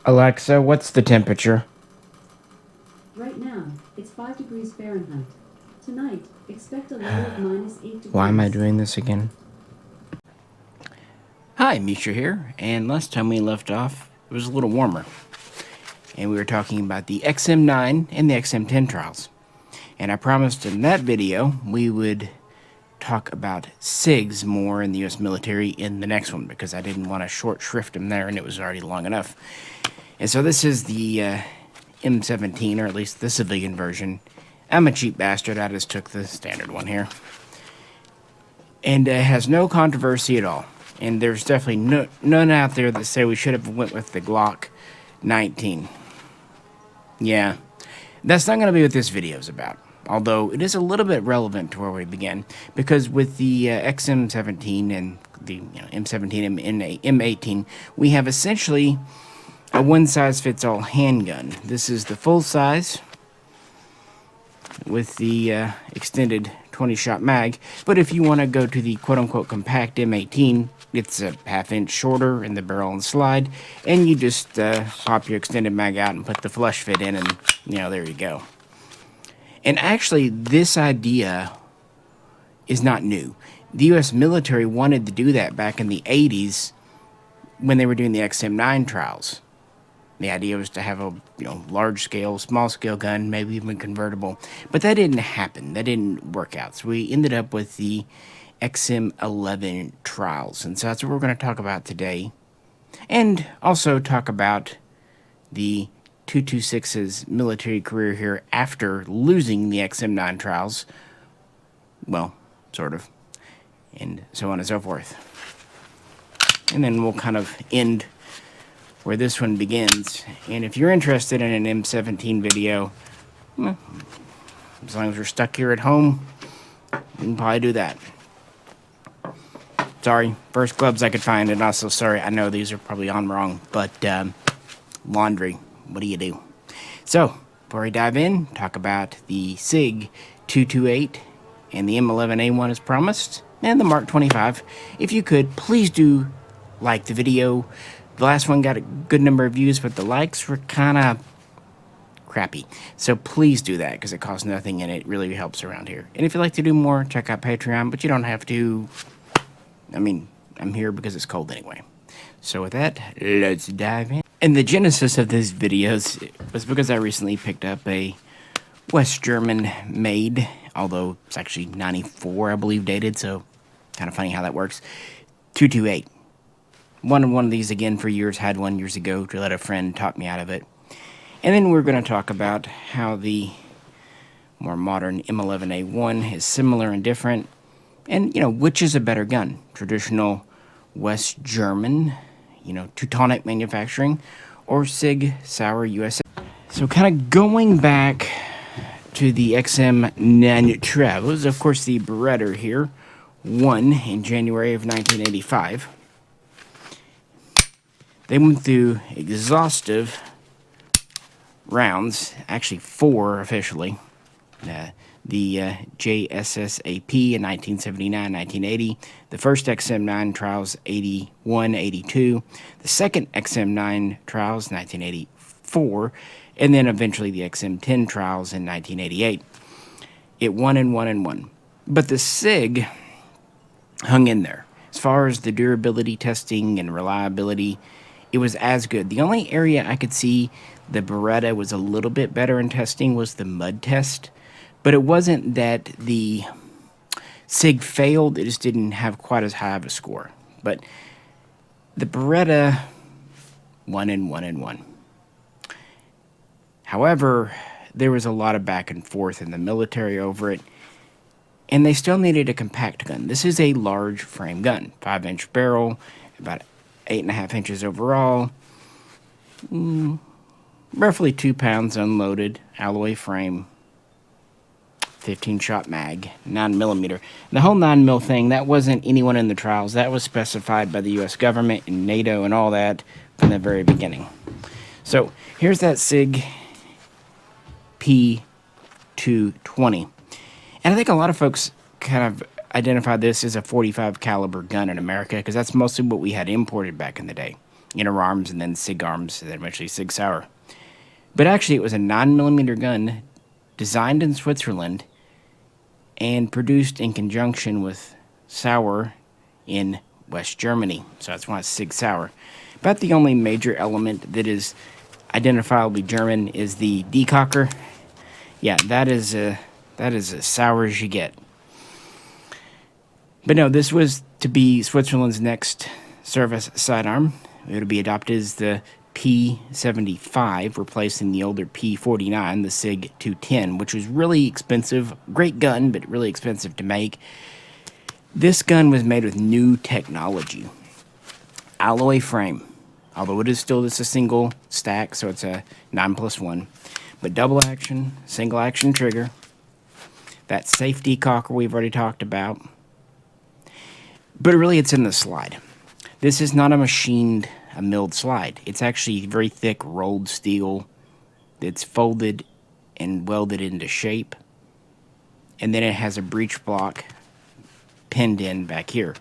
Alexa, what's the temperature? Right now, it's 5 degrees Fahrenheit. Tonight, expect a low of -8 degrees. Why am I doing this again? Hi, Misha here, and last time we left off, it was a little warmer. And we were talking about the XM9 and the XM10 trials. And I promised in that video we would talk about SIGs more in the US military in the next one, because I didn't want to short shrift them there and it was already long enough. And so this is the M17, or at least the civilian version. I'm a cheap bastard, I just took the standard one here. And it has no controversy at all. And there's definitely none out there that say we should have went with the Glock 19. Yeah, that's not going to be what this video is about. Although it is a little bit relevant to where we began, because with the XM17 and the M17 and M18, we have essentially a one-size-fits-all handgun. This is the full size with the extended 20-shot mag, but if you want to go to the quote-unquote compact M18, it's a half-inch shorter in the barrel and slide, and you just pop your extended mag out and put the flush fit in, and there you go. And actually, this idea is not new. The U.S. military wanted to do that back in the 80s when they were doing the XM9 trials. The idea was to have a large-scale, small-scale gun, maybe even convertible. But that didn't happen. That didn't work out. So we ended up with the XM11 trials. And so that's what we're going to talk about today. And also talk about the 226's military career here after losing the XM9 trials. Well, sort of. And so on and so forth. And then we'll kind of end where this one begins. And if you're interested in an M17 video, well, as long as you're stuck here at home, you can probably do that. Sorry, first gloves I could find, and also sorry, I know these are probably on wrong, but laundry, what do you do? So, before we dive in, talk about the SIG-228 and the M11-A1 as promised, and the Mark 25. If you could, please do like the video. The last one got a good number of views, but the likes were kind of crappy. So please do that, because it costs nothing and it really helps around here. And if you'd like to do more, check out Patreon, but you don't have to. I mean, I'm here because it's cold anyway. So with that, let's dive in. And the genesis of this video was because I recently picked up a West German made, although it's actually 94, I believe, dated, so kind of funny how that works, 228. One of these again for years, had one years ago to let a friend talk me out of it. And then we're going to talk about how the more modern M11A1 is similar and different, and which is a better gun, traditional West German, Teutonic manufacturing, or SIG-Sauer USA. So kind of going back to the XM9 travels, of course the Beretta here won in January of 1985. They went through exhaustive rounds, actually 4 officially. The JSSAP in 1979, 1980, the first XM9 trials 81, 82, the second XM9 trials 1984, and then eventually the XM10 trials in 1988. It won and won and won. But the SIG hung in there. As far as the durability testing and reliability, it was as good. The only area I could see the Beretta was a little bit better in testing was the mud test. But it wasn't that the SIG failed, it just didn't have quite as high of a score. But the Beretta won and won and won. However, there was a lot of back and forth in the military over it, and they still needed a compact gun. This is a large frame gun, 5-inch barrel, about 8.5 inches overall, roughly 2 pounds unloaded, alloy frame, 15-shot mag, 9mm. The whole 9mm thing, that wasn't anyone in the trials. That was specified by the U.S. government and NATO and all that from the very beginning. So here's that SIG P220. And I think a lot of folks kind of identify this as a .45 caliber gun in America, because that's mostly what we had imported back in the day. inner arms, and then SIG arms, and then eventually SIG-Sauer. But actually, it was a 9mm gun designed in Switzerland and produced in conjunction with Sauer in West Germany. So that's why it's SIG-Sauer. About the only major element that is identifiably German is the decocker. Yeah, that is as sour as you get. But no, this was to be Switzerland's next service sidearm. It would be adopted as the P75, replacing the older P49, the SIG-210, which was really expensive. Great gun, but really expensive to make. This gun was made with new technology. Alloy frame, although it is still just a single stack, so it's a 9+1. But double action, single action trigger. That safety cocker we've already talked about. But really, it's in the slide. This is not a milled slide. It's actually very thick rolled steel. It's folded and welded into shape. And then it has a breech block pinned in back here.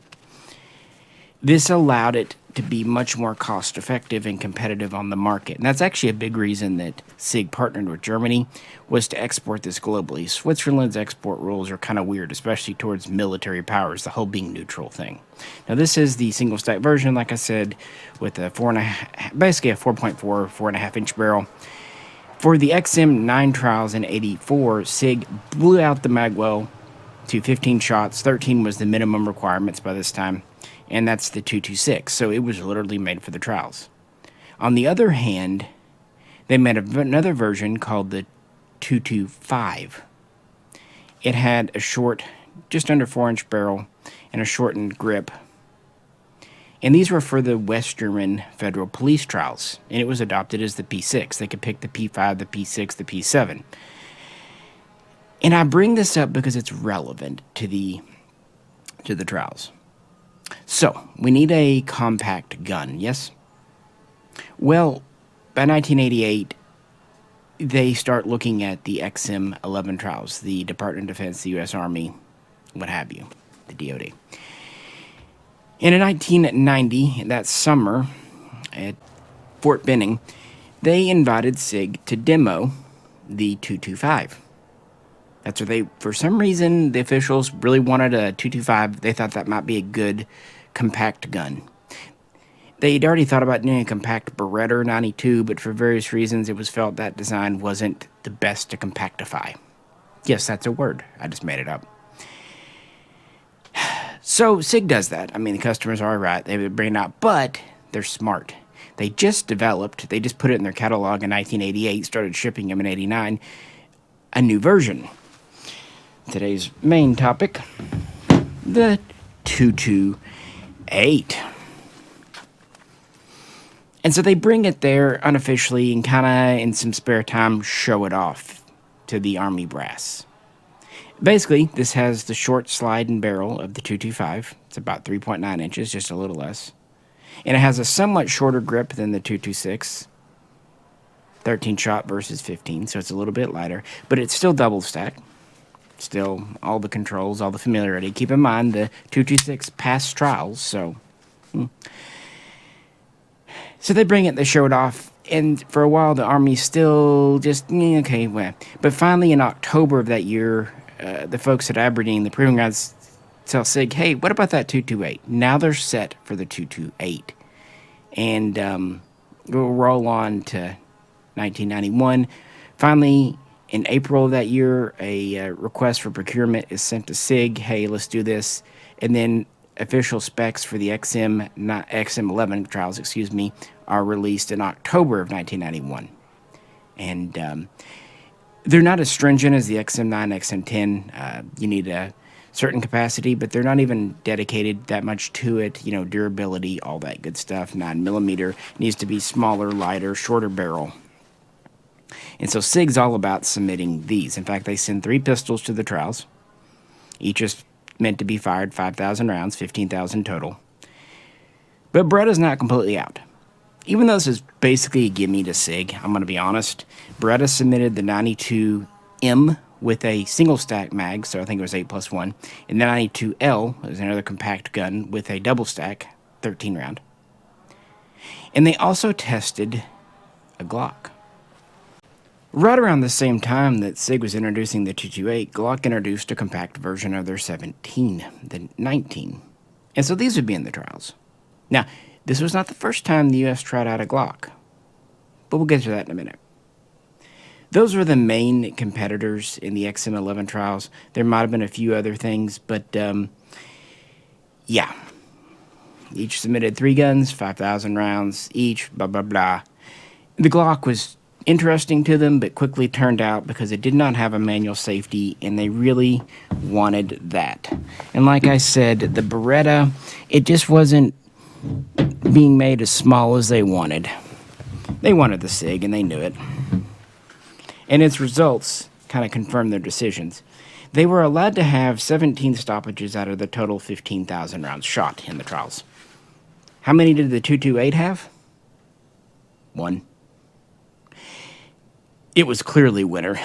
This allowed it to be much more cost effective and competitive on the market. And that's actually a big reason that SIG partnered with Germany, was to export this globally. Switzerland's export rules are kind of weird, especially towards military powers, the whole being neutral thing. Now this is the single stack version, like I said, with a basically a 4.4.5 inch barrel. For the XM9 trials in '84, SIG blew out the magwell to 15 shots. 13 was the minimum requirements by this time. And that's the 226, so it was literally made for the trials. On the other hand, they made another version called the 225. It had a short, just under 4-inch barrel and a shortened grip. And these were for the West German federal police trials, and it was adopted as the P6. They could pick the P5, the P6, the P7. And I bring this up because it's relevant to the trials. So, we need a compact gun, yes? Well, by 1988, they start looking at the XM11 trials, the Department of Defense, the U.S. Army, what have you, the DoD. And in 1990, that summer, at Fort Benning, they invited SIG to demo the 225. That's what they, for some reason, the officials really wanted a 225. They thought that might be a good compact gun. They'd already thought about doing a compact Beretta 92, but for various reasons, it was felt that design wasn't the best to compactify. Yes, that's a word. I just made it up. So SIG does that. I mean, the customers are right. They would bring it out, but they're smart. They just put it in their catalog in 1988, started shipping them in '89, a new version. Today's main topic, the 228. And so they bring it there unofficially and kind of, in some spare time, show it off to the Army brass. Basically, this has the short slide and barrel of the 225. It's about 3.9 inches, just a little less. And it has a somewhat shorter grip than the 226. 13 shot versus 15, so it's a little bit lighter. But it's still double stack. Still, all the controls, all the familiarity. Keep in mind, the 226 passed trials, so... So they bring it, they show it off, and for a while the Army still just, okay, well. But finally in October of that year, the folks at Aberdeen, the proving grounds, tell SIG, hey, what about that 228? Now they're set for the 228. And we'll roll on to 1991. Finally, in April of that year, a request for procurement is sent to SIG. Hey, let's do this. And then official specs for the XM11 trials, are released in October of 1991. And they're not as stringent as the XM9, XM10. You need a certain capacity, but they're not even dedicated that much to it. Durability, all that good stuff. 9mm needs to be smaller, lighter, shorter barrel. And so SIG's all about submitting these. In fact, they send 3 pistols to the trials. Each is meant to be fired 5,000 rounds, 15,000 total. But Beretta's not completely out. Even though this is basically a gimme to SIG, I'm going to be honest, Beretta submitted the 92M with a single stack mag, so I think it was 8+1, and the 92L is another compact gun with a double stack, 13 round. And they also tested a Glock. Right around the same time that SIG was introducing the 228, Glock introduced a compact version of their 17, the 19. And so these would be in the trials. Now, this was not the first time the U.S. tried out a Glock, but we'll get to that in a minute. Those were the main competitors in the XM11 trials. There might have been a few other things, but yeah. Each submitted 3 guns, 5,000 rounds each, blah, blah, blah. The Glock was interesting to them, but quickly turned out because it did not have a manual safety, and they really wanted that. And like I said, the Beretta, it just wasn't being made as small as they wanted. They wanted the SIG, and they knew it. And its results kind of confirmed their decisions. They were allowed to have 17 stoppages out of the total 15,000 rounds shot in the trials. How many did the 228 have? 1. It was clearly winner.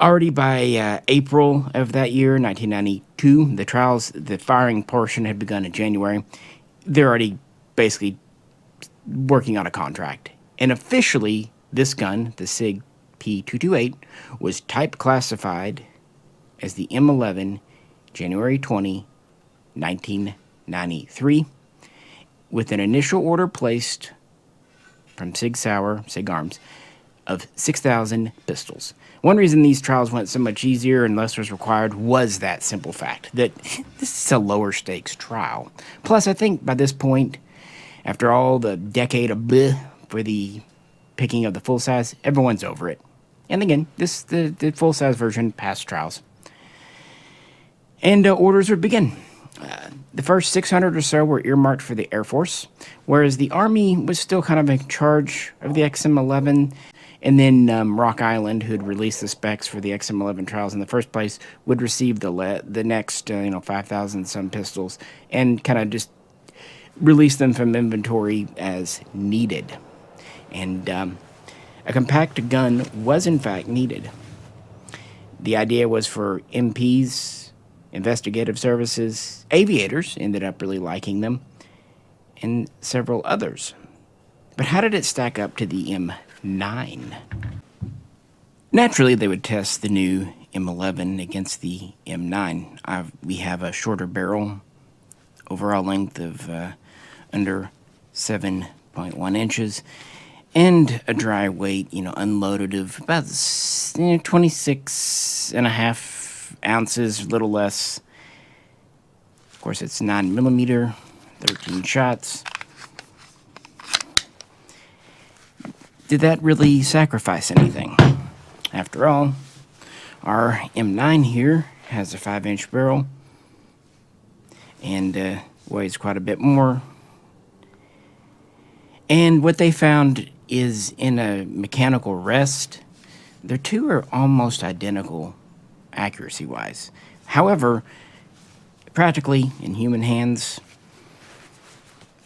Already by April of that year, 1992, the trials, the firing portion had begun in January. They're already basically working on a contract. And officially, this gun, the SIG P228, was type classified as the M11 January 20, 1993, with an initial order placed from SIG-Sauer, SIG Arms, of 6,000 pistols. One reason these trials went so much easier and less was required was that simple fact that this is a lower stakes trial. Plus, I think by this point, after all the decade of bleh for the picking of the full size, everyone's over it. And again, the full size version passed trials. And orders would begin. The first 600 or so were earmarked for the Air Force, whereas the Army was still kind of in charge of the XM11. And then Rock Island, who had released the specs for the XM11 trials in the first place, would receive the next 5,000 some pistols and kind of just release them from inventory as needed. And a compact gun was in fact needed. The idea was for MPs, investigative services, aviators ended up really liking them, and several others. But how did it stack up to the M9? Naturally, they would test the new M11 against the M9. We have a shorter barrel, overall length of under 7.1 inches, and a dry weight, unloaded of about 26.5 ounces, a little less. Of course, it's 9mm, 13 shots. Did that really sacrifice anything? After all, our M9 here has a 5-inch barrel and weighs quite a bit more. And what they found is in a mechanical rest, the two are almost identical accuracy-wise. However, practically in human hands,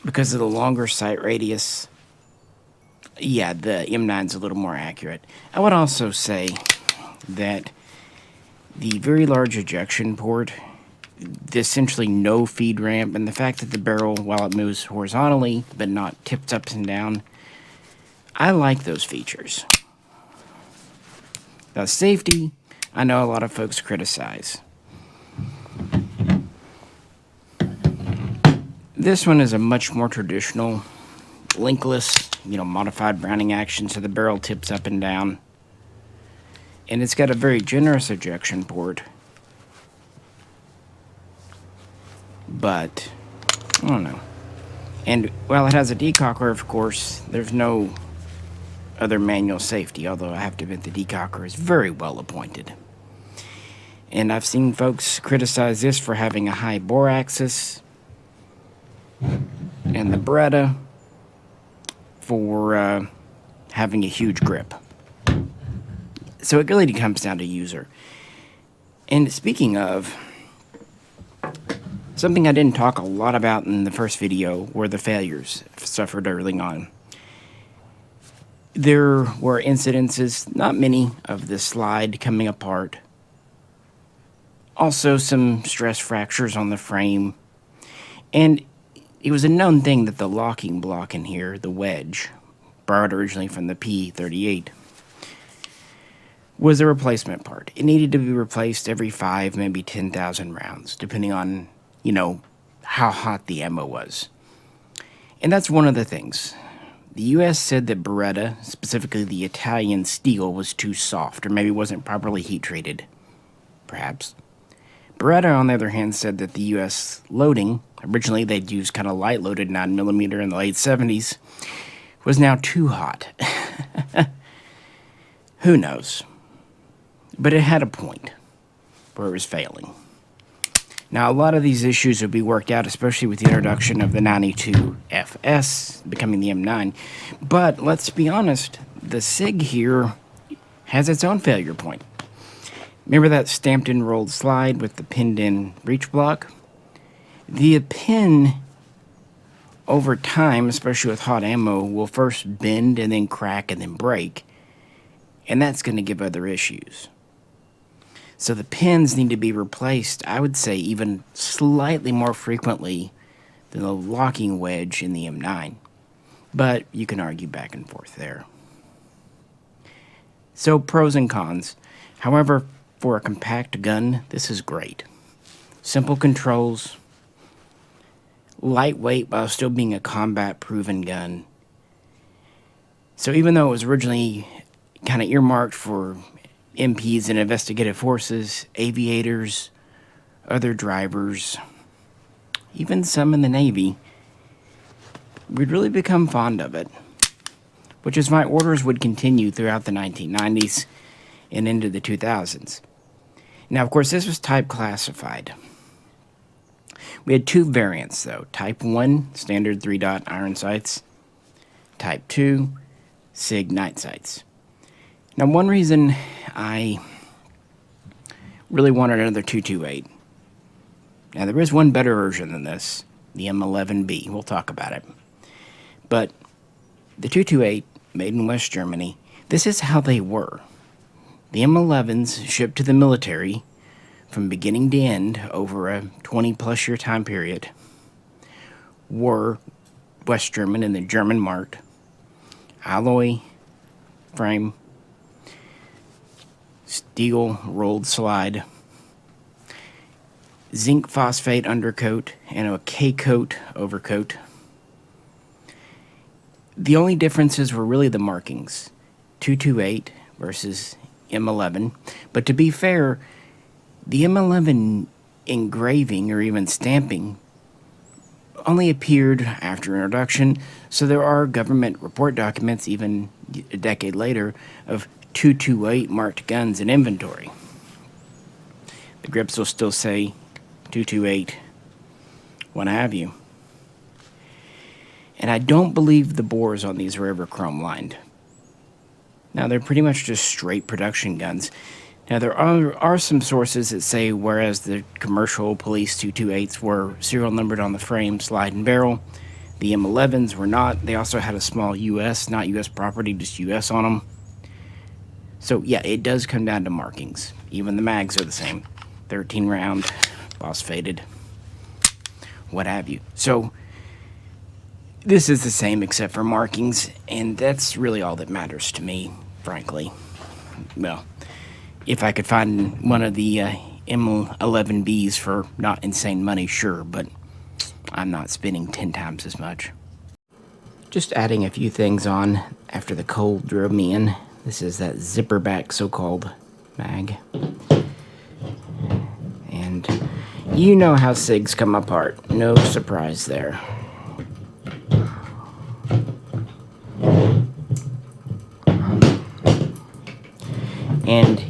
because of the longer sight radius, yeah, the M9's a little more accurate. I would also say that the very large ejection port, the essentially no feed ramp, and the fact that the barrel, while it moves horizontally but not tipped up and down, I like those features. The safety, I know a lot of folks criticize. This one is a much more traditional, linkless, modified Browning action, so the barrel tips up and down. And it's got a very generous ejection port. But, I don't know. And while it has a decocker, of course, there's no other manual safety, although I have to admit the decocker is very well appointed. And I've seen folks criticize this for having a high bore axis, and the Beretta for having a huge grip. So it really comes down to user. And speaking of, something I didn't talk a lot about in the first video were the failures suffered early on. There were incidences, not many, of the slide coming apart. Also some stress fractures on the frame. And it was a known thing that the locking block in here, the wedge, borrowed originally from the P228, was a replacement part. It needed to be replaced every 5, maybe 10,000 rounds, depending on, how hot the ammo was. And that's one of the things. The US said that Beretta, specifically the Italian steel, was too soft, or maybe wasn't properly heat treated. Perhaps. Beretta, on the other hand, said that the US loading, originally they'd used kind of light loaded 9mm in the late 70s, was now too hot. Who knows? But it had a point where it was failing. Now, a lot of these issues would be worked out, especially with the introduction of the 92 FS becoming the M9. But let's be honest, the SIG here has its own failure point. Remember that stamped-in rolled slide with the pinned-in breech block? The pin, over time, especially with hot ammo, will first bend and then crack and then break. And that's going to give other issues. So the pins need to be replaced, I would say, even slightly more frequently than the locking wedge in the M9. But you can argue back and forth there. So pros and cons. However, for a compact gun, this is great. Simple controls, lightweight while still being a combat-proven gun. So even though it was originally kind of earmarked for MPs and investigative forces, aviators, other drivers, even some in the Navy, we'd really become fond of it, which is why orders would continue throughout the 1990s and into the 2000s. Now, of course, this was type classified. We had 2 variants, though. Type 1, standard 3-dot iron sights. Type 2, SIG night sights. Now, one reason I really wanted another 228. Now, there is one better version than this, the M11-B. We'll talk about it. But the 228, made in West Germany, this is how they were. The M11s shipped to the military from beginning to end over a 20-plus year time period were West German and the German marked, alloy frame, steel rolled slide, zinc phosphate undercoat, and a K-coat overcoat. The only differences were really the markings, 228 versus M11. But to be fair, the M11 engraving or even stamping only appeared after introduction, so there are government report documents, even a decade later, of 228 marked guns in inventory. The grips will still say 228, what have you. And I don't believe the bores on these were ever chrome lined. Now, they're pretty much just straight production guns. Now, there are some sources that say whereas the commercial police 228s were serial numbered on the frame, slide, and barrel, the M11s were not. They also had a small US, not US property, just US on them. So, yeah, it does come down to markings. Even the mags are the same. 13 round, phosphated, what have you. So, this is the same except for markings, and that's really all that matters to me, frankly. Well, if I could find one of the M11Bs for not insane money, sure, but I'm not spending 10 times as much. Just adding a few things on after the cold drove me in. This is that zipper back so-called mag. And you know how SIGs come apart. No surprise there. And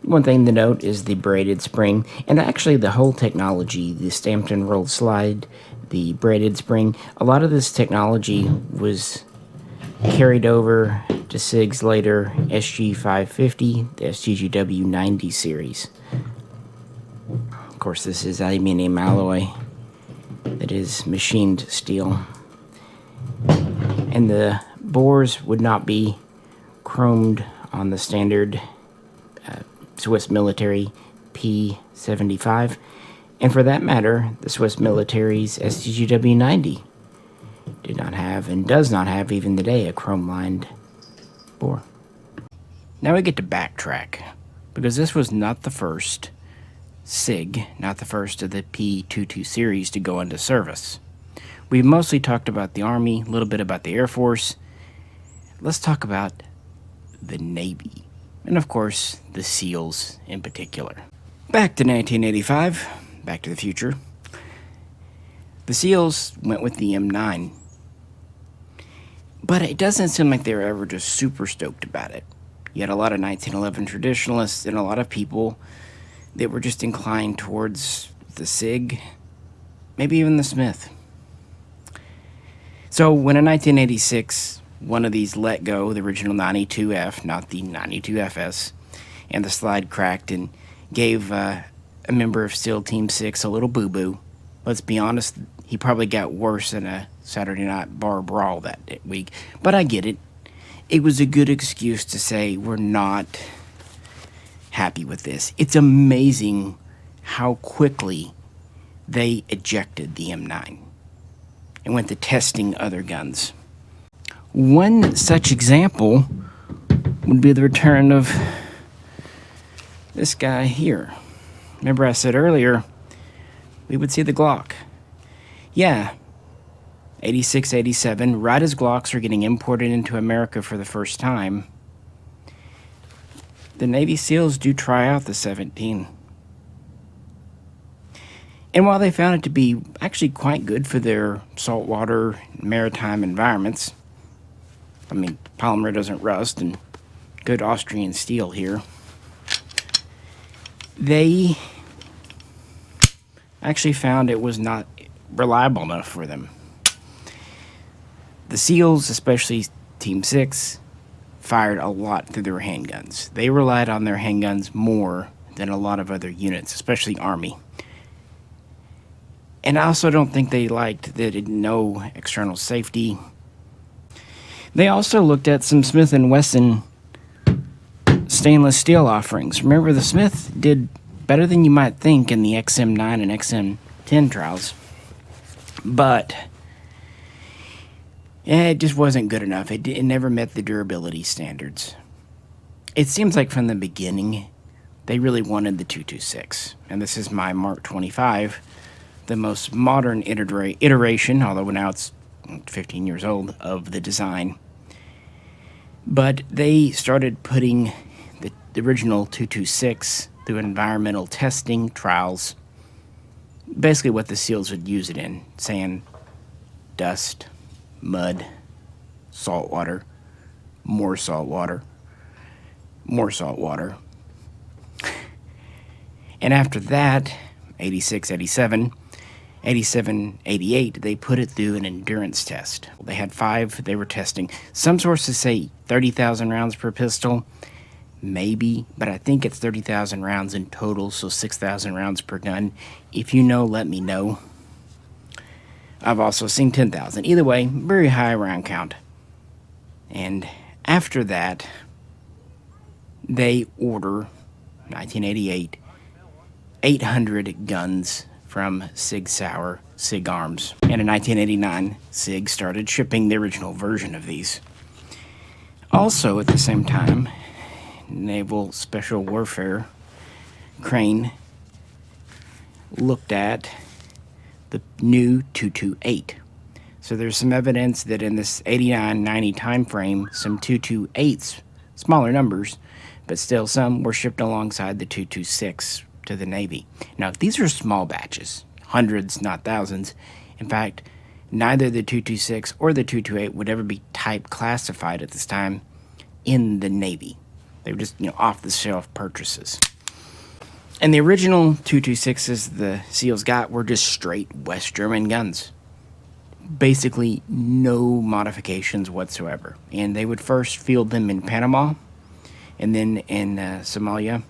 one thing to note is the braided spring, and actually the whole technology, the stamped and rolled slide, the braided spring, a lot of this technology was carried over to SIGs later, SG550, the SGGW 90 series. Of course, this is aluminum alloy that is machined steel. And the bores would not be chromed on the standard Swiss military P75. And for that matter, the Swiss military's STGW-90 did not have, and does not have even today, a chrome-lined bore. Now we get to backtrack, because this was not the first SIG, not the first of the P228 series to go into service. We've mostly talked about the Army, a little bit about the Air Force. Let's talk about the Navy, and of course, the SEALs in particular. Back to 1985, Back to the Future. The SEALs went with the M9, but it doesn't seem like they were ever just super stoked about it. You had a lot of 1911 traditionalists and a lot of people that were just inclined towards the SIG, maybe even the Smith. So when in 1986, one of these let go, the original 92F, not the 92FS, and the slide cracked and gave a member of SEAL Team 6 a little boo-boo. Let's be honest, he probably got worse than a Saturday night bar brawl that week. But I get it. It was a good excuse to say we're not happy with this. It's amazing how quickly they ejected the M9 and went to testing other guns. One such example would be the return of this guy here. Remember I said earlier we would see the Glock. Yeah, 86, 87, right as Glocks are getting imported into America for the first time, the Navy SEALs do try out the 17. And while they found it to be actually quite good for their saltwater maritime environments, I mean, polymer doesn't rust and good Austrian steel here, they actually found it was not reliable enough for them. The SEALs, especially Team 6, fired a lot through their handguns. They relied on their handguns more than a lot of other units, especially Army. And I also don't think they liked that it had no external safety. They also looked at some Smith & Wesson stainless steel offerings. Remember, the Smith did better than you might think in the XM9 and XM10 trials. But it just wasn't good enough. It never met the durability standards. It seems like from the beginning, they really wanted the 226. And this is my Mark 25, the most modern iteration, although now it's 15 years old, of the design. But they started putting the original 226 through environmental testing trials, basically what the SEALs would use it in: sand, dust, mud, salt water, more salt water, more salt water. And after that, 86, 87, 87, 88, they put it through an endurance test. They had 5 they were testing. Some sources say 30,000 rounds per pistol, maybe, but I think it's 30,000 rounds in total, so 6,000 rounds per gun. If you know, let me know. I've also seen 10,000. Either way, very high round count. And after that, they order, 1988, 800 guns from SIG-Sauer, SIG Arms. And in 1989, SIG started shipping the original version of these. Also, at the same time, Naval Special Warfare, Crane, looked at the new 228. So there's some evidence that in this 89-90 time frame, some 228s, smaller numbers, but still some were shipped alongside the 226 to the Navy. Now, these are small batches, hundreds, not thousands. In fact, neither the 226 or the 228 would ever be type classified at this time in the Navy. They were just, off-the-shelf purchases. And the original 226s the SEALs got were just straight West German guns. Basically, no modifications whatsoever. And they would first field them in Panama, and then in Somalia.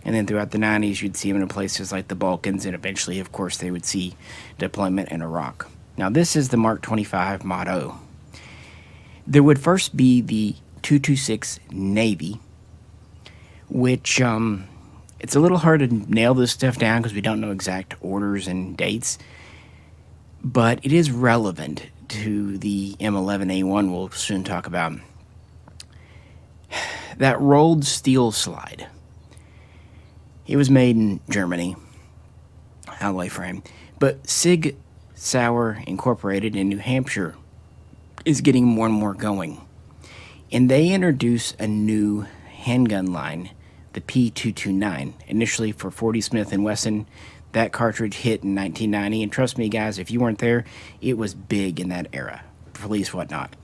And then throughout the 90s, you'd see them in places like the Balkans, and eventually, of course, they would see deployment in Iraq. Now, this is the Mark 25 Mod. There would first be the 226 Navy, which It's a little hard to nail this stuff down because we don't know exact orders and dates, but it is relevant to the M11-A1 we'll soon talk about. That rolled steel slide. It was made in Germany, alloy frame, but SIG-Sauer Incorporated in New Hampshire is getting more and more going. And they introduce a new handgun line, the P229, initially for 40 Smith & Wesson. That cartridge hit in 1990, and trust me guys, if you weren't there, it was big in that era, police whatnot.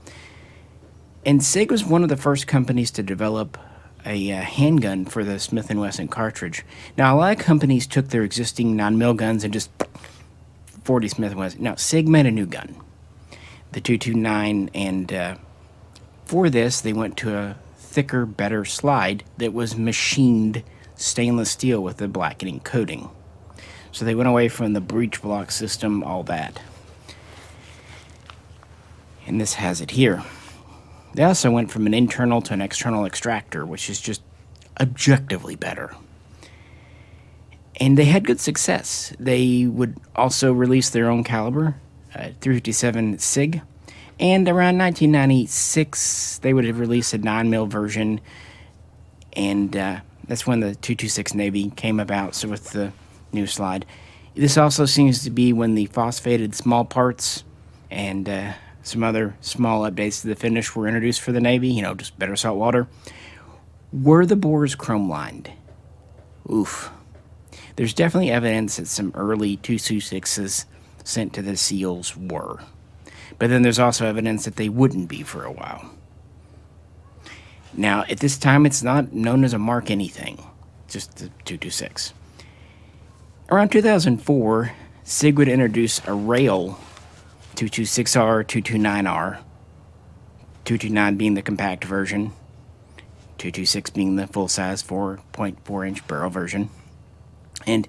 And SIG was one of the first companies to develop a handgun for the Smith & Wesson cartridge. Now, a lot of companies took their existing 9mm guns and just 40 Smith & Wesson. Now, SIG made a new gun, the 229, and for this, they went to a thicker, better slide that was machined stainless steel with a blackening coating. So they went away from the breech block system, all that. And this has it here. They also went from an internal to an external extractor, which is just objectively better. And they had good success. They would also release their own caliber, 357 SIG. And around 1996, they would have released a 9mm version. And that's when the 226 Navy came about, so with the new slide. This also seems to be when the phosphated small parts and some other small updates to the finish were introduced for the Navy, you know, just better salt water. Were the bores chrome lined? Oof. There's definitely evidence that some early 226s sent to the SEALs were. But then there's also evidence that they wouldn't be for a while. Now, at this time, it's not known as a Mark anything, just the 226. Around 2004, SIG would introduce a rail 226R, 229R, 229 being the compact version, 226 being the full-size 4.4-inch barrel version. And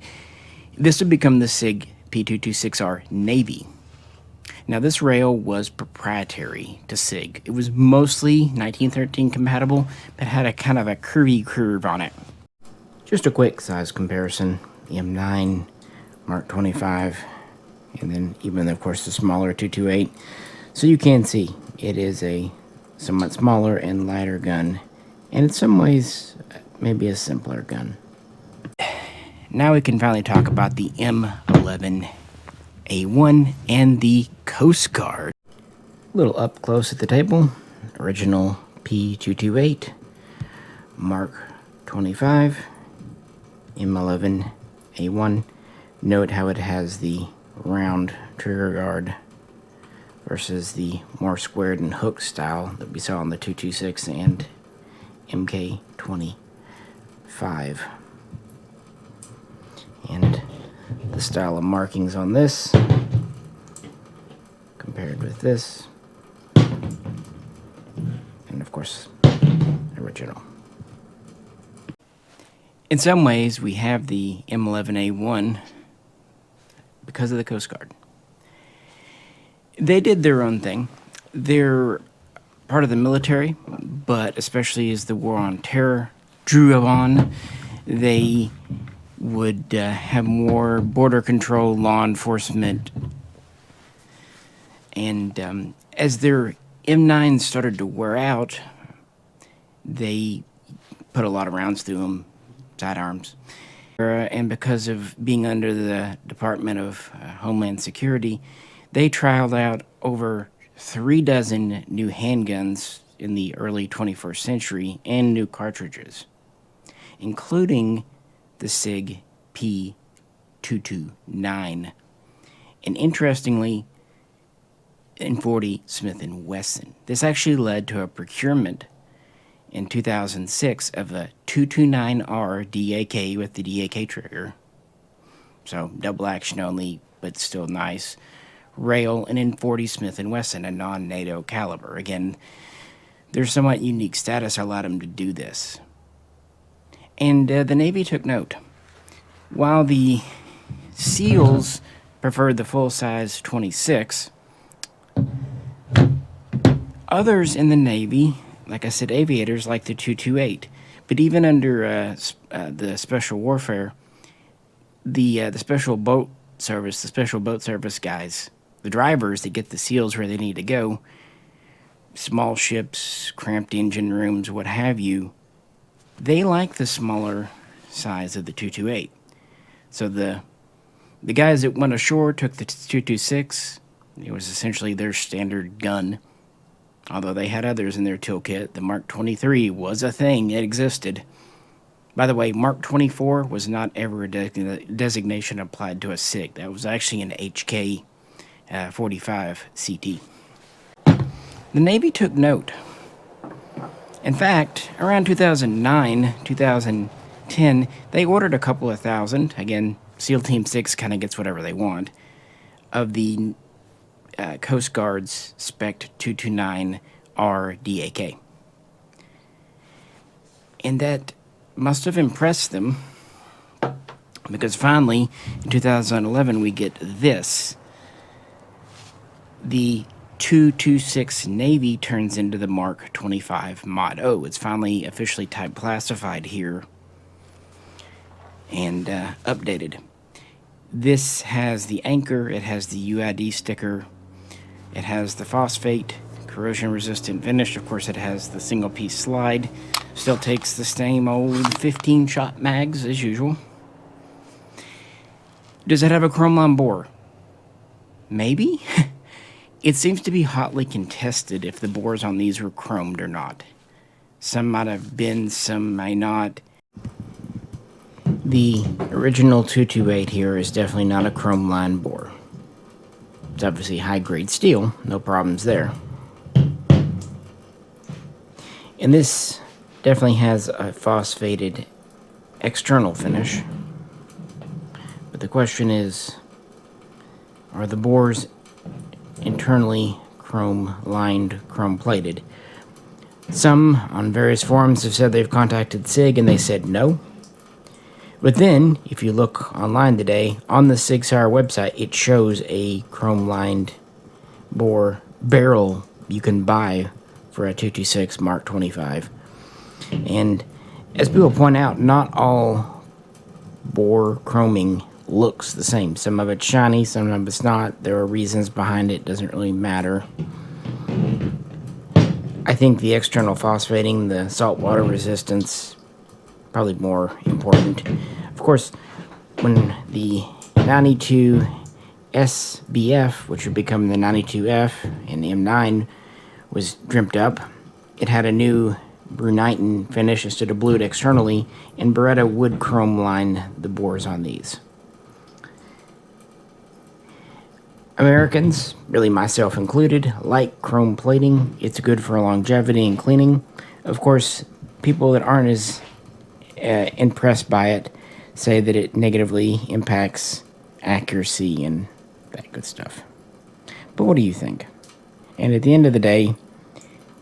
this would become the SIG P226R Navy. Now, this rail was proprietary to SIG. It was mostly 1913 compatible, but had a kind of a curvy curve on it. Just a quick size comparison. The M9, Mark 25, and then even, of course, the smaller 228. So you can see it is a somewhat smaller and lighter gun, and in some ways, maybe a simpler gun. Now we can finally talk about the M11-A1 and the Coast Guard. A little up close at the table. Original P228, Mark 25, M11-A1. Note how it has the round trigger guard versus the more squared and hooked style that we saw on the 226 and MK25. And the style of markings on this compared with this, and of course, original. In some ways, we have the M11-A1 because of the Coast Guard. They did their own thing. They're part of the military, but especially as the war on terror drew on, they would have more border control, law enforcement, and as their M9s started to wear out, they put a lot of rounds through them, sidearms. And because of being under the Department of Homeland Security, they trialed out over 3 dozen new handguns in the early 21st century and new cartridges, including the SIG P229, and interestingly, in 40 Smith & Wesson. This actually led to a procurement in 2006 of a 229R DAK with the DAK trigger, so double action only, but still nice, rail, and in 40 Smith & Wesson, a non-NATO caliber. Again, their somewhat unique status allowed them to do this. And the Navy took note. While the SEALs preferred the full-size 26, others in the Navy, like I said, aviators, like the 228, But even under the special warfare, the special boat service guys, the drivers that get the SEALs where they need to go, small ships, cramped engine rooms, what have you, they like the smaller size of the 228. So the guys that went ashore took the 226. It was essentially their standard gun. Although they had others in their toolkit, the Mark 23 was a thing. It existed. By the way, Mark 24 was not ever a designation applied to a SIG. That was actually an HK 45 CT. The Navy took note. In fact, around 2009, 2010, they ordered a couple of thousand. Again, SEAL Team 6 kind of gets whatever they want. Of the Coast Guard's Spec 229 RDAK. And that must have impressed them, because finally, in 2011, we get this. The 226 Navy turns into the Mark 25 Mod. Oh, it's finally officially type classified here and updated. This has the anchor, it has the UID sticker, it has the phosphate, corrosion resistant finish. Of course, it has the single piece slide. Still takes the same old 15 shot mags as usual. Does it have a chrome-line bore? Maybe? It seems to be hotly contested if the bores on these were chromed or not. Some might have been, some may not. The original 228 here is definitely not a chrome line bore. It's obviously high-grade steel, no problems there. And this definitely has a phosphated external finish. But the question is, are the bores internally chrome-lined, chrome-plated? Some on various forums have said they've contacted SIG and they said no. But then, if you look online today, on the SIG-Sauer website, it shows a chrome-lined bore barrel you can buy for a 226 Mark 25. And as people point out, not all bore chroming looks the same. Some of it's shiny, some of it's not. There are reasons behind it, doesn't really matter. I think the external phosphating, the saltwater resistance, probably more important. Of course, when the 92 SBF, which would become the 92F and the M9, was dripped up, it had a new brunette finish instead of blued externally, and Beretta would chrome line the bores on these. Americans, really myself included, like chrome plating. It's good for longevity and cleaning. Of course, people that aren't as impressed by it say that it negatively impacts accuracy and that good stuff. But what do you think? And at the end of the day,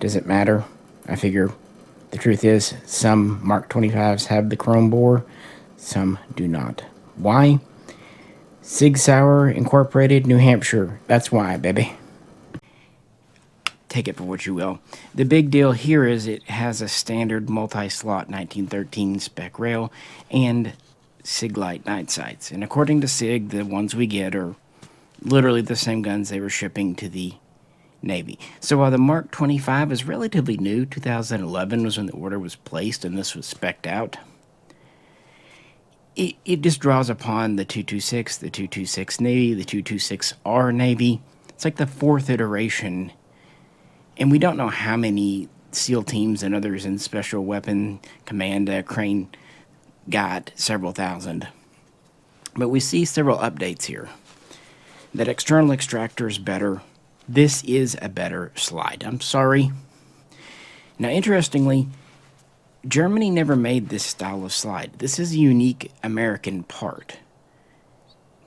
does it matter? I figure the truth is some Mark 25s have the chrome bore, some do not. Why? SIG-Sauer Incorporated, New Hampshire. That's why, baby. Take it for what you will. The big deal here is it has a standard multi-slot 1913 spec rail and SIG light night sights. And according to SIG, the ones we get are literally the same guns they were shipping to the Navy. So while the Mark 25 is relatively new, 2011 was when the order was placed and this was spec'd out, it just draws upon the 226, the 226 Navy, the 226R Navy. It's like the fourth iteration, and we don't know how many SEAL teams and others in Special Weapon Command Crane got several thousand. But we see several updates here. That external extractor is better. This is a better slide. I'm sorry. Now, interestingly, Germany never made this style of slide. This is a unique American part,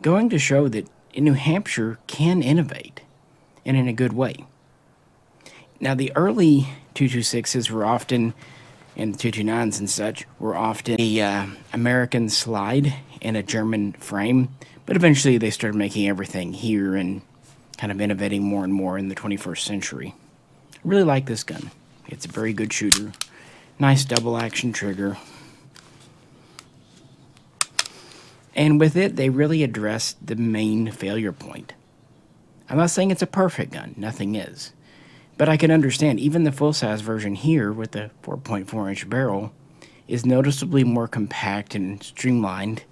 going to show that New Hampshire can innovate, and in a good way. Now, the early 226s were often, and the 229s and such, were often a American slide and a German frame, but eventually they started making everything here and kind of innovating more and more in the 21st century. I really like this gun. It's a very good shooter. Nice double action trigger. And with it, they really addressed the main failure point. I'm not saying it's a perfect gun, nothing is. But I can understand, even the full-size version here with the 4.4-inch barrel is noticeably more compact and streamlined,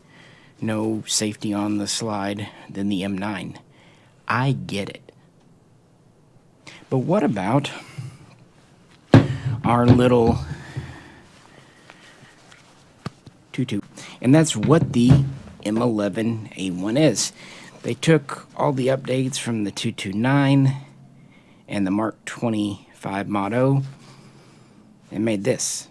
no safety on the slide, than the M9. I get it. But what about our little 22? And that's what the M11-A1 is. They took all the updates from the 229 and the Mark 25 Mod and made this.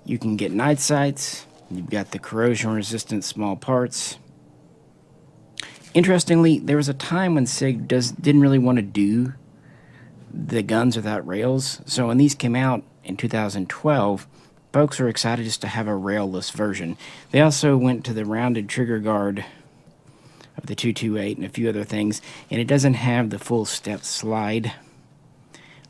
You can get night sights. You've got the corrosion-resistant small parts. Interestingly, there was a time when SIG didn't really want to do the guns without rails. So when these came out in 2012, folks were excited just to have a railless version. They also went to the rounded trigger guard of the 228 and a few other things, and it doesn't have the full step slide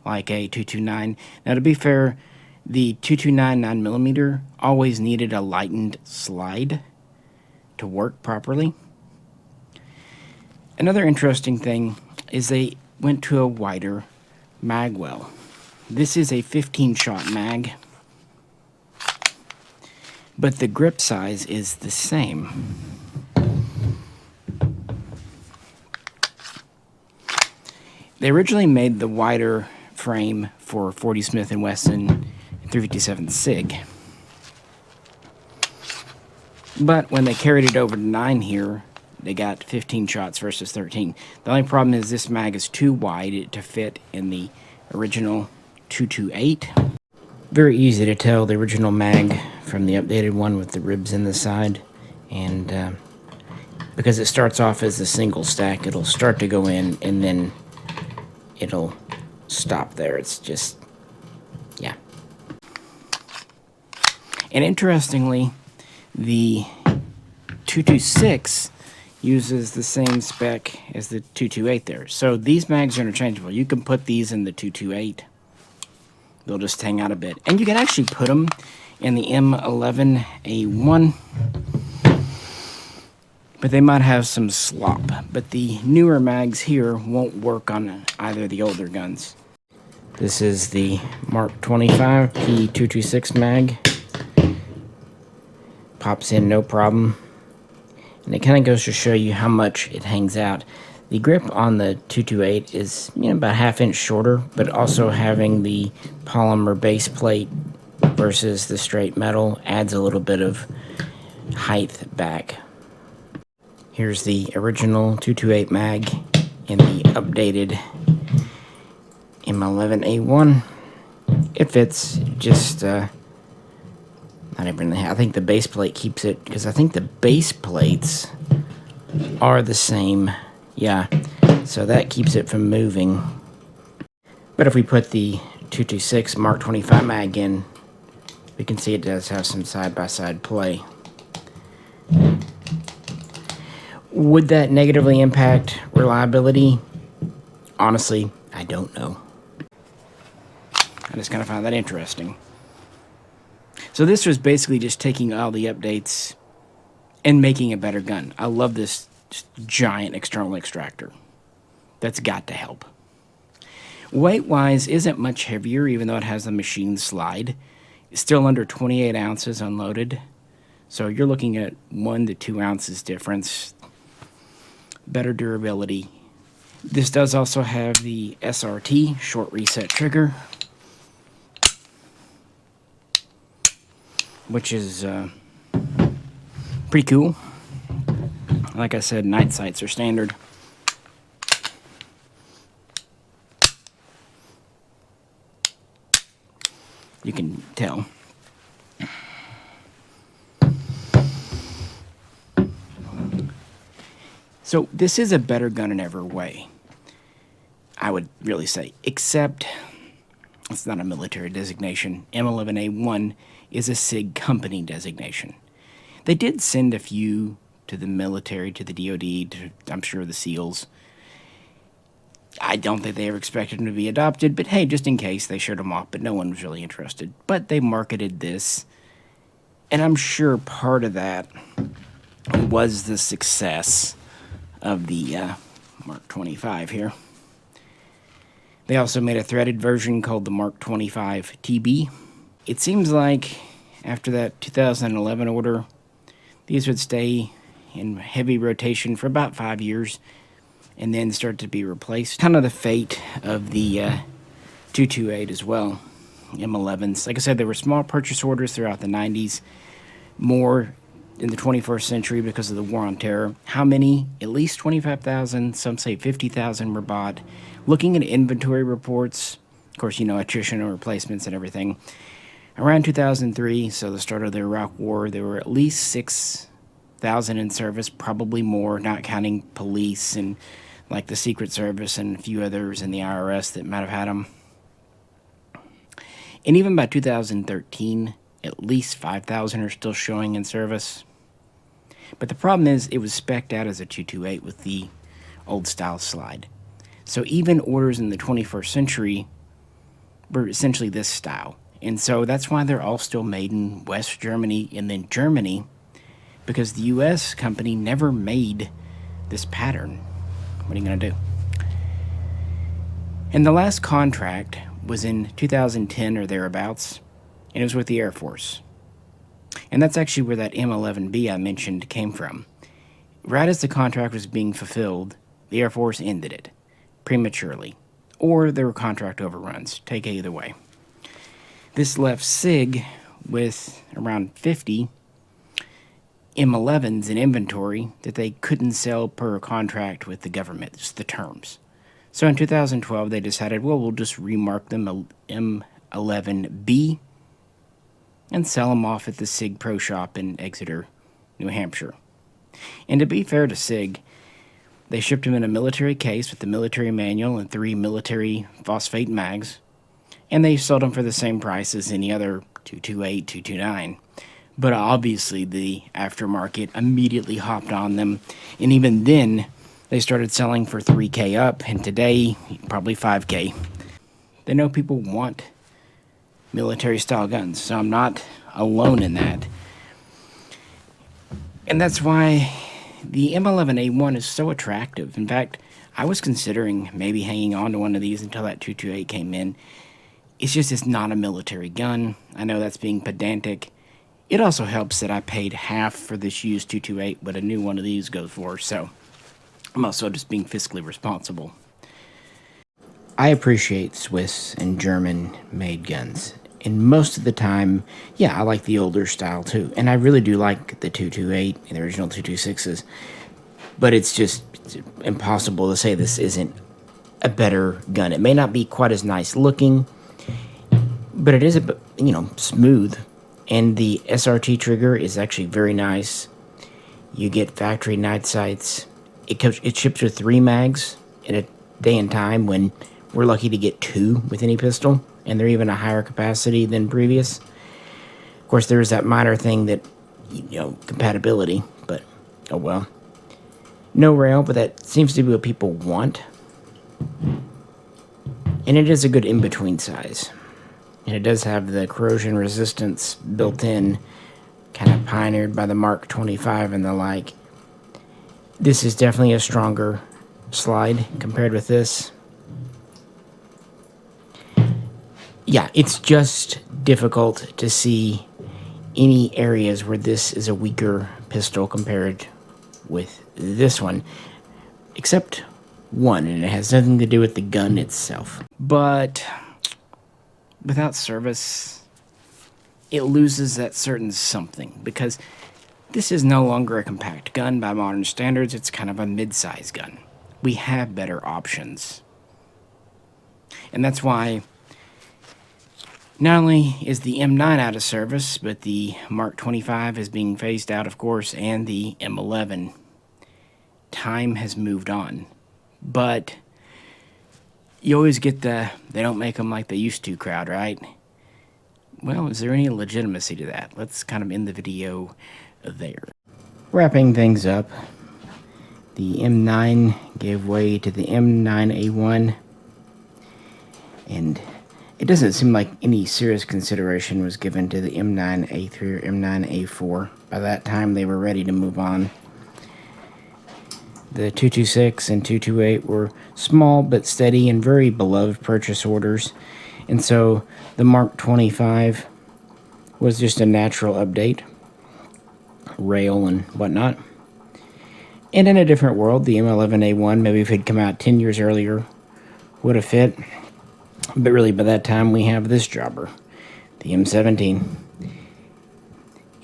like a 229. Now, to be fair, the 229 9mm always needed a lightened slide to work properly. Another interesting thing is they went to a wider mag well. This is a 15-shot mag, but the grip size is the same. They originally made the wider frame for 40 Smith & Wesson and 357 SIG. But when they carried it over to 9 here, they got 15 shots versus 13. The only problem is this mag is too wide to fit in the original 228. Very easy to tell the original mag from the updated one with the ribs in the side. And because it starts off as a single stack, it'll start to go in and then it'll stop there. It's just, yeah. And interestingly, the 226 uses the same spec as the 228 there. So these mags are interchangeable. You can put these in the 228. They'll just hang out a bit. And you can actually put them in the M11-A1. But they might have some slop. But the newer mags here won't work on either of the older guns. This is the Mark 25 P226 mag. Pops in no problem. And it kind of goes to show you how much it hangs out. The grip on the 228 is about ½ inch shorter, but also having the polymer base plate versus the straight metal adds a little bit of height back. Here's the original 228 mag in the updated M11-A1. It fits, just not everything. I think the base plate keeps it, because I think the base plates are the same. Yeah, so that keeps it from moving. But if we put the 226 Mark 25 mag in, we can see it does have some side-by-side play. Would that negatively impact reliability? Honestly, I don't know. I just kind of find that interesting. So this was basically just taking all the updates and making a better gun. I love this giant external extractor. That's got to help. Weight-wise, isn't much heavier, even though it has a machine slide. It's still under 28 ounces unloaded. So you're looking at 1 to 2 ounces difference. Better durability. This does also have the SRT, short reset trigger, which is pretty cool. Like I said, night sights are standard. You can tell. So this is a better gun in every way, I would really say, except it's not a military designation. M11-A1 is a SIG company designation. They did send a few to the military, to the DoD, to, I'm sure, the SEALs. I don't think they ever expected them to be adopted, but hey, just in case, they showed them off, but no one was really interested. But they marketed this, and I'm sure part of that was the success of the Mark 25 here. They also made a threaded version called the Mark 25 TB. It seems like after that 2011 order, these would stay in heavy rotation for about 5 years and then start to be replaced. Kind of the fate of the 228 as well, M11s. Like I said, there were small purchase orders throughout the 90s, more in the 21st century because of the War on Terror. How many? At least 25,000, some say 50,000 were bought. Looking at inventory reports, of course, you know, attrition and replacements and everything, around 2003, so the start of the Iraq War, there were at least 6,000 in service, probably more, not counting police and like the Secret Service and a few others in the IRS that might have had them. And even by 2013, at least 5,000 are still showing in service. But the problem is it was spec'd out as a 228 with the old style slide. So even orders in the 21st century were essentially this style. And so that's why they're all still made in West Germany and then Germany, because the US company never made this pattern. What are you going to do? And the last contract was in 2010 or thereabouts, and it was with the Air Force. And that's actually where that M11-B I mentioned came from. Right as the contract was being fulfilled, the Air Force ended it prematurely, or there were contract overruns. Take it either way. This left SIG with around 50 M11s in inventory that they couldn't sell per contract with the government. It's the terms. So in 2012, they decided, well, we'll just remark them M11-B and sell them off at the SIG Pro Shop in Exeter, New Hampshire. And to be fair to SIG, they shipped them in a military case with the military manual and 3 military phosphate mags, and they sold them for the same price as any other 228, 229. But obviously the aftermarket immediately hopped on them, and even then they started selling for $3K up, and today probably $5K. They know people want military style guns, so I'm not alone in that. And that's why the M11-A1 is so attractive. In fact, I was considering maybe hanging on to one of these until that 228 came in. It's not a military gun. I know that's being pedantic. It also helps that I paid half for this used 228 what a new one of these goes for, so I'm also just being fiscally responsible. I appreciate Swiss and German-made guns. And most of the time, yeah, I like the older style too. And I really do like the 228 and the original 226s. But it's impossible to say this isn't a better gun. It may not be quite as nice looking, but it is, smooth. And the SRT trigger is actually very nice. You get factory night sights. It ships with 3 mags in a day and time when we're lucky to get 2 with any pistol, and they're even a higher capacity than previous. Of course, there's that minor thing that, compatibility, but oh well. No rail, but that seems to be what people want. And it is a good in-between size. And it does have the corrosion resistance built in, kind of pioneered by the Mark 25 and the like. This is definitely a stronger slide compared with this. Yeah, it's just difficult to see any areas where this is a weaker pistol compared with this one, except one, and it has nothing to do with the gun itself. But without service, it loses that certain something, because this is no longer a compact gun by modern standards. It's kind of a mid-size gun. We have better options. And that's why not only is the M9 out of service, but the Mark 25 is being phased out, of course, and the M11. Time has moved on. But you always get the, they don't make them like they used to crowd, right? Well, is there any legitimacy to that? Let's kind of end the video there. Wrapping things up, The M9 gave way to the M11-A1, and it doesn't seem like any serious consideration was given to the M9A3 or M9A4. By that time, they were ready to move on. The 226 and 228 were small but steady and very beloved purchase orders, and so the Mark 25 was just a natural update, rail and whatnot. And in a different world, the M11A1, maybe if it had come out 10 years earlier, would have fit. But really, by that time, we have this jobber, the M17.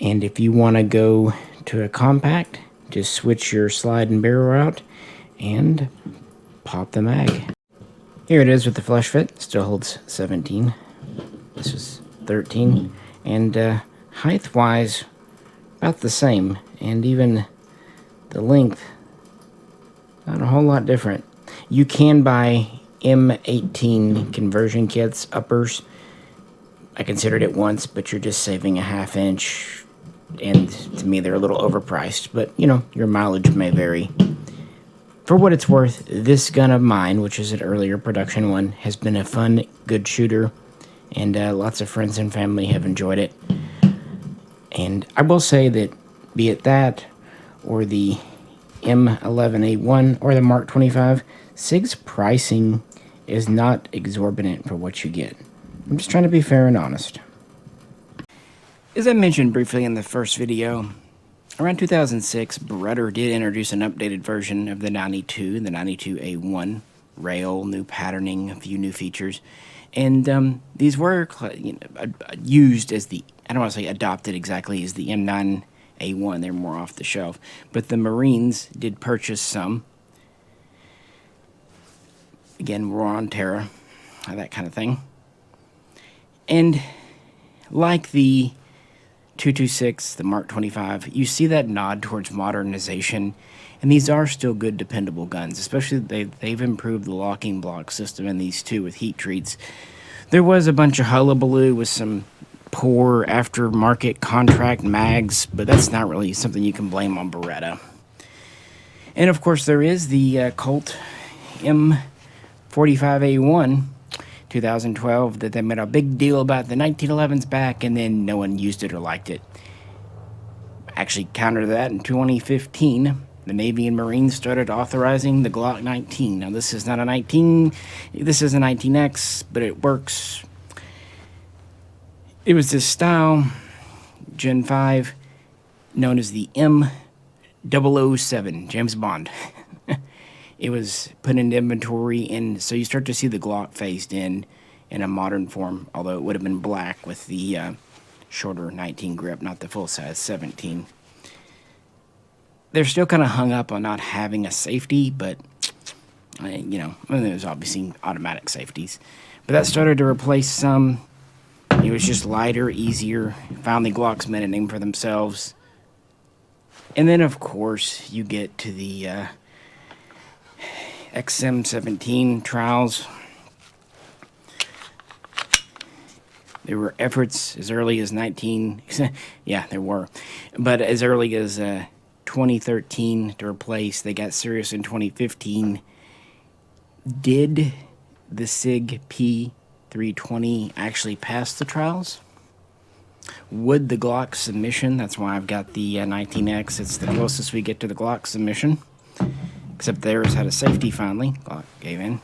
And if you want to go to a compact, just switch your slide and barrel out and pop the mag. Here it is with the flush fit. Still holds 17. This is 13. And height-wise, about the same. And even the length, not a whole lot different. You can buy M18 conversion kits, uppers. I considered it once, but you're just saving a ½ inch. And to me, they're a little overpriced. But, you know, your mileage may vary. For what it's worth, this gun of mine, which is an earlier production one, has been a fun, good shooter. And lots of friends and family have enjoyed it. And I will say that, be it that, or the M11A1 or the Mark 25, SIG's pricing is not exorbitant for what you get. I'm just trying to be fair and honest. As I mentioned briefly in the first video, around 2006, Beretta did introduce an updated version of the 92, the 92A1 rail, new patterning, a few new features. And these were used as the, I don't want to say adopted exactly as the M9A1, they're more off the shelf. But the Marines did purchase some. Again, War on Terror, that kind of thing. And like the 226, the Mark 25, you see that nod towards modernization. And these are still good, dependable guns, especially they've improved the locking block system in these two with heat treats. There was a bunch of hullabaloo with some poor aftermarket contract mags, but that's not really something you can blame on Beretta. And of course, there is the Colt M45A1 2012 that they made a big deal about the 1911's back, and then no one used it or liked it. Actually, counter that in 2015. The Navy and Marines started authorizing the Glock 19. Now, this is not a 19, this is a 19X, but it works. It was this style, Gen 5, known as the M007, James Bond. It was put into inventory, and so you start to see the Glock phased in a modern form, although it would have been black with the shorter 19 grip, not the full-size 17. They're still kind of hung up on not having a safety, but, you know, there's obviously automatic safeties. But that started to replace some. It was just lighter, easier. Finally, Glocks made a name for themselves. And then, of course, you get to the XM17 trials. There were efforts as early as yeah, there were. But as early as 2013 to replace. They got serious in 2015. Did the SIG P320 actually pass the trials? Would the Glock submission, that's why I've got the 19X, it's the closest we get to the Glock submission, except theirs had a safety finally. Glock gave in.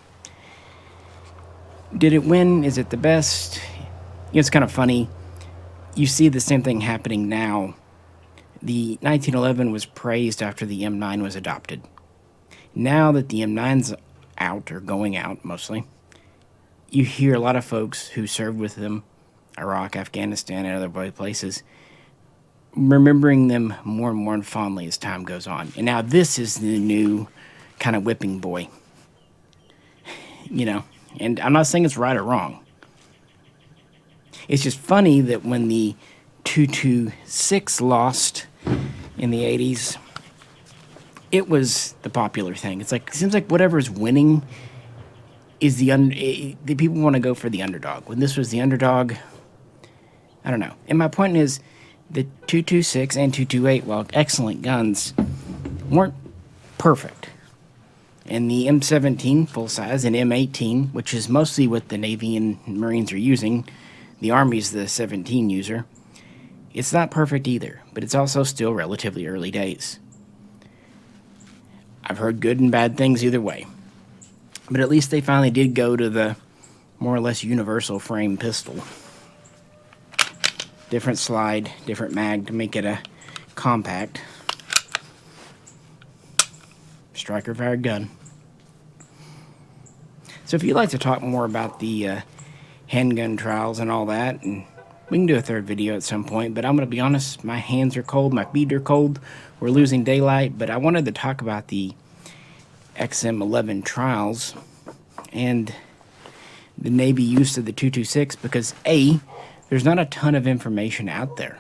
Did it win? Is it the best? You know, it's kind of funny. You see the same thing happening now. The 1911 was praised after the M9 was adopted. Now that the M9's out, or going out mostly, you hear a lot of folks who served with them, Iraq, Afghanistan, and other places, remembering them more and more fondly as time goes on. And now this is the new kind of whipping boy. You know, and I'm not saying it's right or wrong. It's just funny that when the 226 lost in the 80s, it was the popular thing. It's like, it seems like whatever's winning is the people want to go for the underdog. When this was the underdog, I don't know. And my point is, the 226 and 228, while excellent guns, weren't perfect. And the M17 full size and M18, which is mostly what the Navy and Marines are using, the Army's the 17 user, it's not perfect either, but it's also still relatively early days. I've heard good and bad things either way. But at least they finally did go to the more or less universal frame pistol. Different slide, different mag to make it a compact striker fired gun. So if you'd like to talk more about the handgun trials and all that, and we can do a third video at some point, but I'm going to be honest, my hands are cold, my feet are cold, we're losing daylight, but I wanted to talk about the XM11 trials and the Navy use of the 226 because A, there's not a ton of information out there,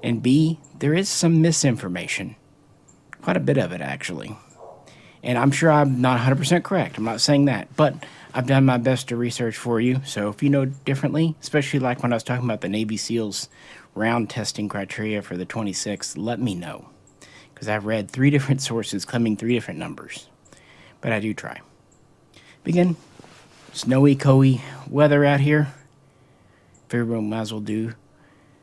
and B, there is some misinformation. Quite a bit of it, actually. And I'm sure I'm not 100% correct. I'm not saying that, but I've done my best to research for you. So if you know differently, especially like when I was talking about the Navy SEALs round testing criteria for the 26, let me know. Because I've read 3 different sources claiming 3 different numbers. But I do try. Begin. Snowy, coey weather out here. Figure we might as well do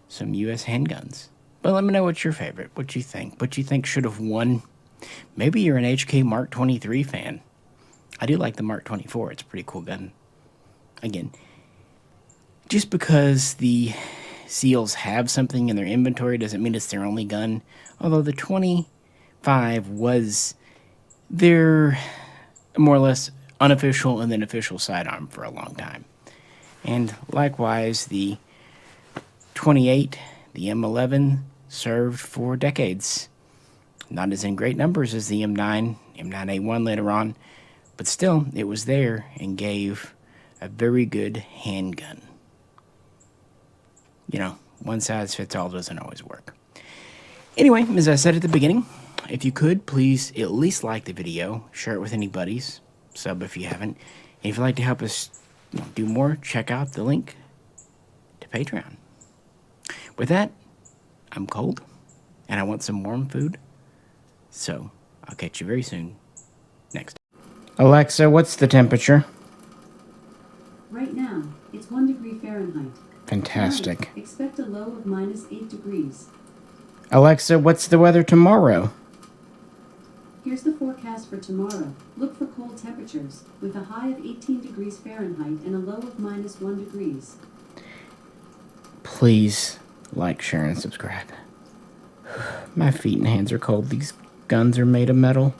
some U.S. handguns. But let me know what's your favorite. What you think. What you think should have won. Maybe you're an HK Mark 23 fan. I do like the Mark 24. It's a pretty cool gun. Again, just because the SEALs have something in their inventory doesn't mean it's their only gun. Although the 25 was their more or less unofficial and then official sidearm for a long time. And likewise, the 28, the M11, served for decades. Not as in great numbers as the M9, M11-A1 later on, but still, it was there and gave a very good handgun. You know, one size fits all doesn't always work. Anyway, as I said at the beginning, if you could, please at least like the video, share it with any buddies, sub if you haven't. And if you'd like to help us do more, check out the link to Patreon. With that, I'm cold, and I want some warm food. So, I'll catch you very soon. Next. Alexa, what's the temperature? Right now, it's 1 degree Fahrenheit. Fantastic. Tonight, expect a low of -8 degrees. Alexa, what's the weather tomorrow? Here's the forecast for tomorrow. Look for cold temperatures, with a high of 18 degrees Fahrenheit and a low of -1 degrees. Please like, share, and subscribe. My feet and hands are cold. These guns are made of metal.